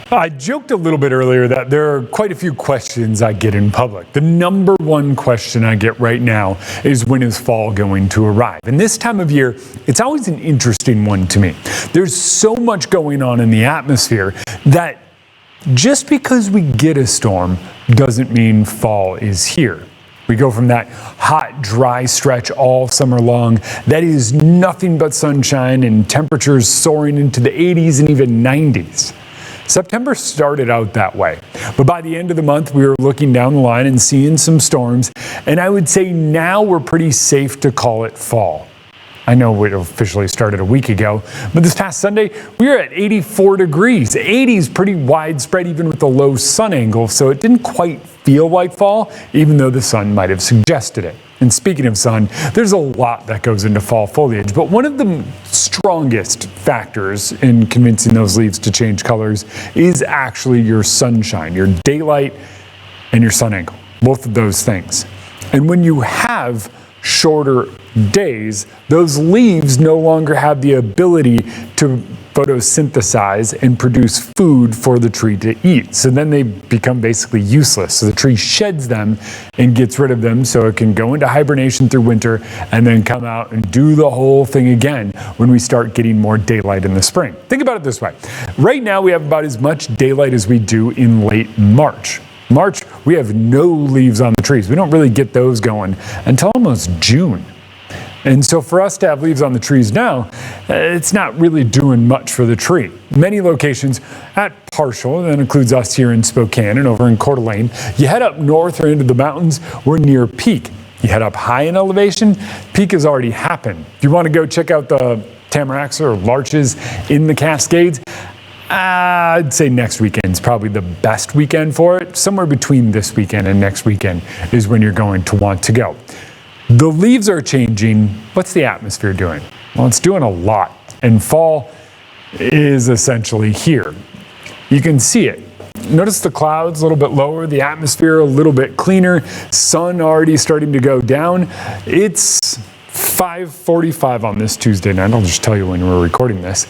I joked a little bit earlier that there are quite a few questions I get in public. The number one question I get right now is, when is fall going to arrive? And this time of year, it's always an interesting one to me. There's so much going on in the atmosphere that just because we get a storm doesn't mean fall is here. We go from that hot, dry stretch all summer long that is nothing but sunshine and temperatures soaring into the 80s and even 90s. September started out that way, but by the end of the month, we were looking down the line and seeing some storms, and I would say now we're pretty safe to call it fall. I know it officially started a week ago, but this past Sunday, we were at 84 degrees. 80 is pretty widespread, even with the low sun angle, so it didn't quite feel like fall, even though the sun might have suggested it. And speaking of sun, there's a lot that goes into fall foliage, but one of the strongest factors in convincing those leaves to change colors is actually your sunshine, your daylight, and your sun angle, both of those things. And when you have shorter days, those leaves no longer have the ability to photosynthesize and produce food for the tree to eat. So then they become basically useless. So the tree sheds them and gets rid of them so it can go into hibernation through winter and then come out and do the whole thing again when we start getting more daylight in the spring. Think about it this way. Right now we have about as much daylight as we do in late March. March, we have no leaves on the trees. We don't really get those going until almost June. And so for us to have leaves on the trees now, it's not really doing much for the tree. Many locations at partial, that includes us here in Spokane and over in Coeur d'Alene. You head up north or into the mountains, we're near peak. You head up high in elevation, peak has already happened. If you want to go check out the tamaracks or larches in the Cascades, I'd say next weekend's probably the best weekend for it. Somewhere between this weekend and next weekend is when you're going to want to go. The leaves are changing. What's the atmosphere doing? Well, it's doing a lot, and fall is essentially here. You can see it. Notice the clouds a little bit lower, the atmosphere a little bit cleaner, sun already starting to go down. It's 5:45 on this Tuesday night. I'll just tell you when we're recording this.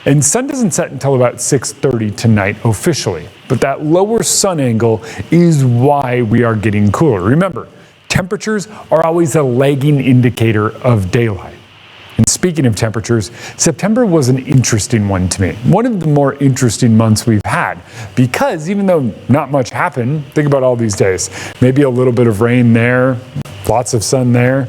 And sun doesn't set until about 6:30 tonight officially. But that lower sun angle is why we are getting cooler. Remember, temperatures are always a lagging indicator of daylight. And speaking of temperatures, September was an interesting one to me. One of the more interesting months we've had, because even though not much happened, think about all these days, maybe a little bit of rain there, lots of sun there.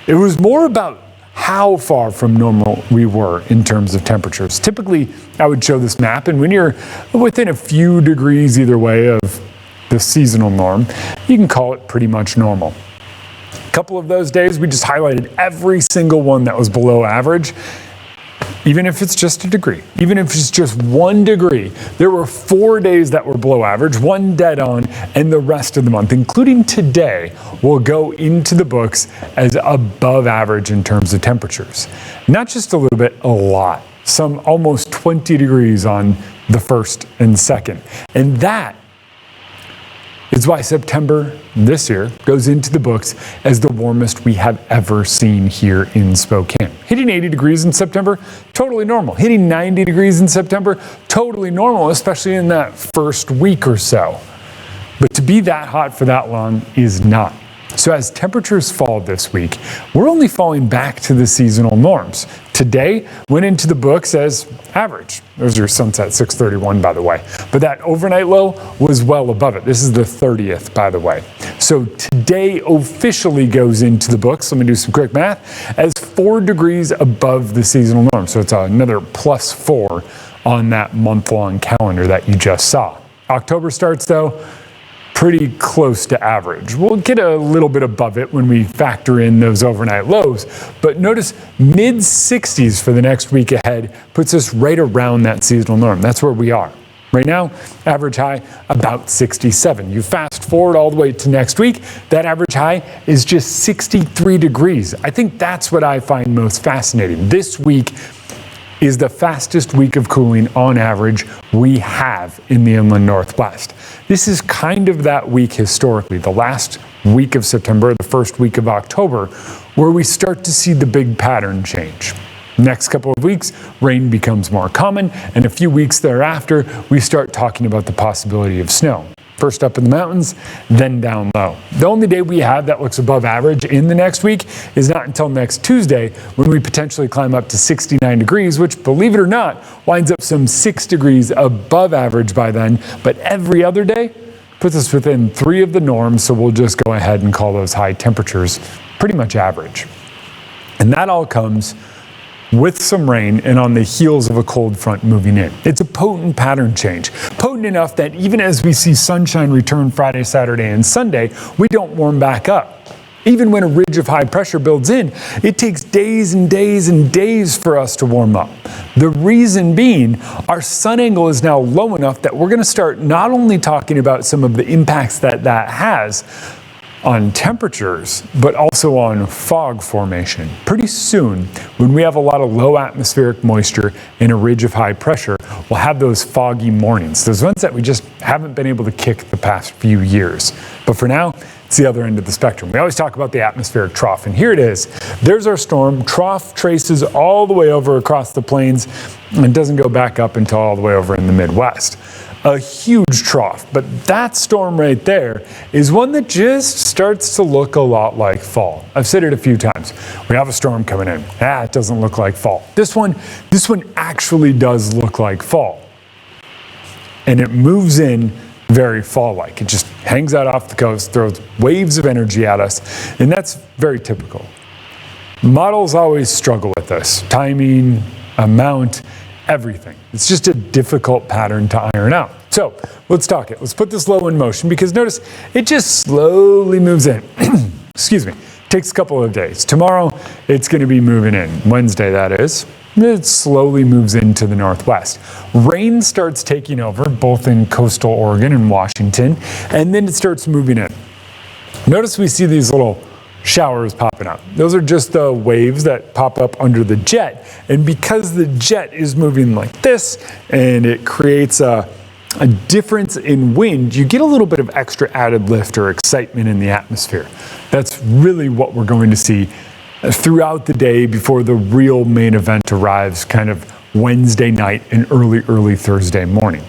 It was more about how far from normal we were in terms of temperatures. Typically, I would show this map, and when you're within a few degrees either way of the seasonal norm, you can call it pretty much normal. A couple of those days, we just highlighted every single one that was below average, even if it's just a degree, even if it's just 1 degree. There were 4 days that were below average, 1 dead on, and the rest of the month, including today, will go into the books as above average in terms of temperatures. Not just a little bit, a lot. Some almost 20 degrees on the 1st and 2nd. And that is why September this year goes into the books as the warmest we have ever seen here in Spokane. Hitting 80 degrees in September, totally normal. Hitting 90 degrees in September, totally normal, especially in that first week or so. But to be that hot for that long is not. So as temperatures fall this week, we're only falling back to the seasonal norms. Today went into the books as average. There's your sunset 6:31, by the way. But that overnight low was well above it. This is the 30th, by the way. So today officially goes into the books, let me do some quick math, as 4 degrees above the seasonal norm. So it's another +4 on that month-long calendar that you just saw. October starts, though, pretty close to average. We'll get a little bit above it when we factor in those overnight lows, but notice mid-60s for the next week ahead puts us right around that seasonal norm. That's where we are. Right now, average high about 67. You fast forward all the way to next week, that average high is just 63 degrees. I think that's what I find most fascinating. This week is the fastest week of cooling on average we have in the inland Northwest. This is kind of that week historically, the last week of September, the first week of October, where we start to see the big pattern change. Next couple of weeks, rain becomes more common, and a few weeks thereafter, we start talking about the possibility of snow. First up in the mountains, then down low. The only day we have that looks above average in the next week is not until next Tuesday, when we potentially climb up to 69 degrees, which, believe it or not, winds up some 6 degrees above average by then. But every other day puts us within 3 of the norm, so we'll just go ahead and call those high temperatures pretty much average. And that all comes with some rain and on the heels of a cold front moving in. It's a potent pattern change, potent enough that even as we see sunshine return Friday, Saturday, and Sunday, we don't warm back up. Even when a ridge of high pressure builds in, it takes days and days and days for us to warm up. The reason being, our sun angle is now low enough that we're going to start not only talking about some of the impacts that has on temperatures, but also on fog formation. Pretty soon, when we have a lot of low atmospheric moisture and a ridge of high pressure, we'll have those foggy mornings, those ones that we just haven't been able to kick the past few years. But for now, it's the other end of the spectrum. We always talk about the atmospheric trough, and here it is. There's our storm. Trough traces all the way over across the plains and doesn't go back up until all the way over in the Midwest. A huge trough, but that storm right there is one that just starts to look a lot like fall. I've said it a few times. We have a storm coming in. It doesn't look like fall. This one actually does look like fall. And it moves in very fall-like. It just hangs out off the coast, throws waves of energy at us, and that's very typical. Models always struggle with this. Timing, amount, everything. It's just a difficult pattern to iron out. So let's talk it. Let's put this low in motion, because notice it just slowly moves in. Excuse me. Takes a couple of days. Tomorrow it's going to be moving in. Wednesday, that is. It slowly moves into the northwest. Rain starts taking over both in coastal Oregon and Washington, and then it starts moving in. Notice we see these little showers popping up. Those are just the waves that pop up under the jet. And because the jet is moving like this and it creates a difference in wind, you get a little bit of extra added lift or excitement in the atmosphere. That's really what we're going to see throughout the day before the real main event arrives, kind of Wednesday night and early Thursday morning.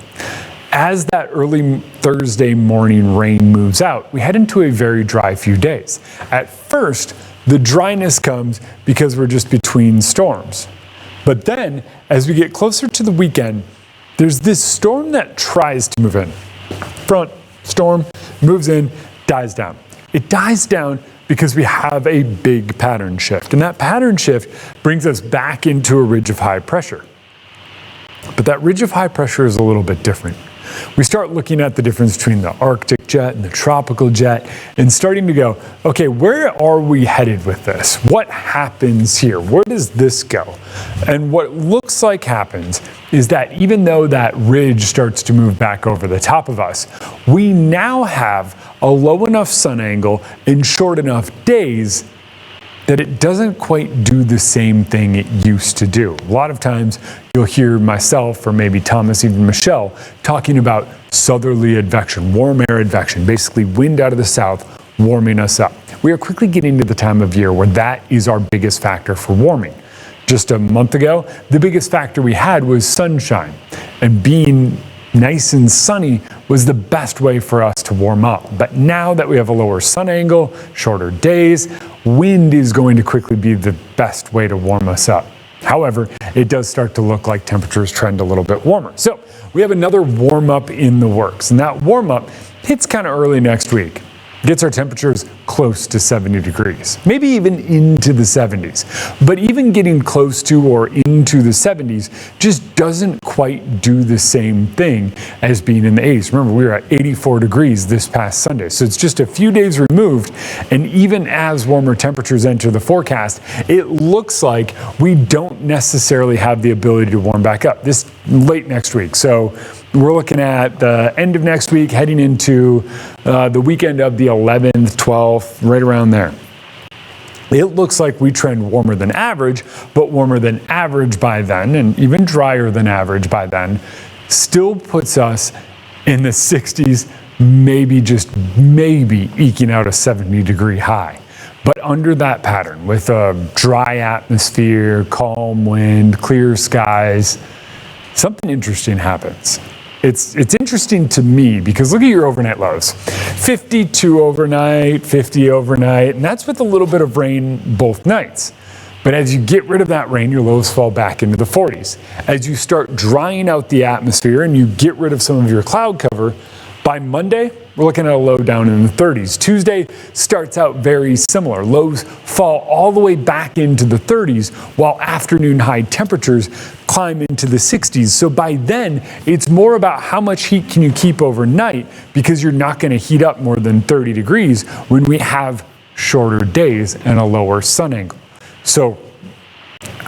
As that early Thursday morning rain moves out, we head into a very dry few days. At first, the dryness comes because we're just between storms. But then, as we get closer to the weekend, there's this storm that tries to move in. Front storm moves in, dies down. It dies down because we have a big pattern shift. And that pattern shift brings us back into a ridge of high pressure. But that ridge of high pressure is a little bit different. We start looking at the difference between the Arctic jet and the tropical jet and starting to go, okay, where are we headed with this? What happens here? Where does this go? And what looks like happens is that even though that ridge starts to move back over the top of us, we now have a low enough sun angle and short enough days that it doesn't quite do the same thing it used to do. A lot of times you'll hear myself, or maybe Thomas, even Michelle, talking about southerly advection, warm air advection, basically wind out of the south warming us up. We are quickly getting to the time of year where that is our biggest factor for warming. Just a month ago, the biggest factor we had was sunshine, and being nice and sunny was the best way for us to warm up. But now that we have a lower sun angle, shorter days, wind is going to quickly be the best way to warm us up. However, it does start to look like temperatures trend a little bit warmer. So we have another warm up in the works, and that warm up hits kind of early next week. Gets our temperatures close to 70 degrees, maybe even into the 70s. But even getting close to or into the 70s just doesn't quite do the same thing as being in the 80s. Remember, we were at 84 degrees this past Sunday, so it's just a few days removed, and even as warmer temperatures enter the forecast, it looks like we don't necessarily have the ability to warm back up this late next week. So we're looking at the end of next week, heading into the weekend of the 11th, 12th, right around there. It looks like we trend warmer than average, but warmer than average by then, and even drier than average by then, still puts us in the 60s, maybe eking out a 70-degree high. But under that pattern, with a dry atmosphere, calm wind, clear skies, something interesting happens. It's interesting to me because look at your overnight lows. 52 overnight, 50 overnight, and that's with a little bit of rain both nights. But as you get rid of that rain, your lows fall back into the 40s. As you start drying out the atmosphere and you get rid of some of your cloud cover, by Monday, we're looking at a low down in the 30s. Tuesday starts out very similar. Lows fall all the way back into the 30s, while afternoon high temperatures climb into the 60s. So by then, it's more about how much heat can you keep overnight, because you're not going to heat up more than 30 degrees when we have shorter days and a lower sun angle. So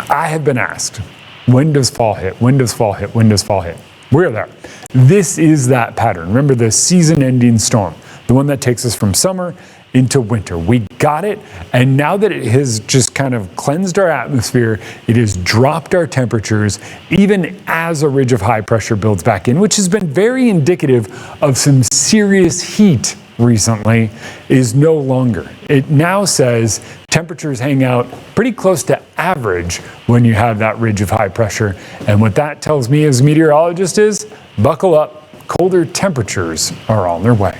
I have been asked, when does fall hit? When does fall hit? When does fall hit? We're there. This is that pattern. Remember the season-ending storm, the one that takes us from summer into winter. We got it, and now that it has just kind of cleansed our atmosphere, it has dropped our temperatures, even as a ridge of high pressure builds back in, which has been very indicative of some serious heat recently, is no longer. It now says temperatures hang out pretty close to average when you have that ridge of high pressure. And what that tells me as a meteorologist is, buckle up, colder temperatures are on their way.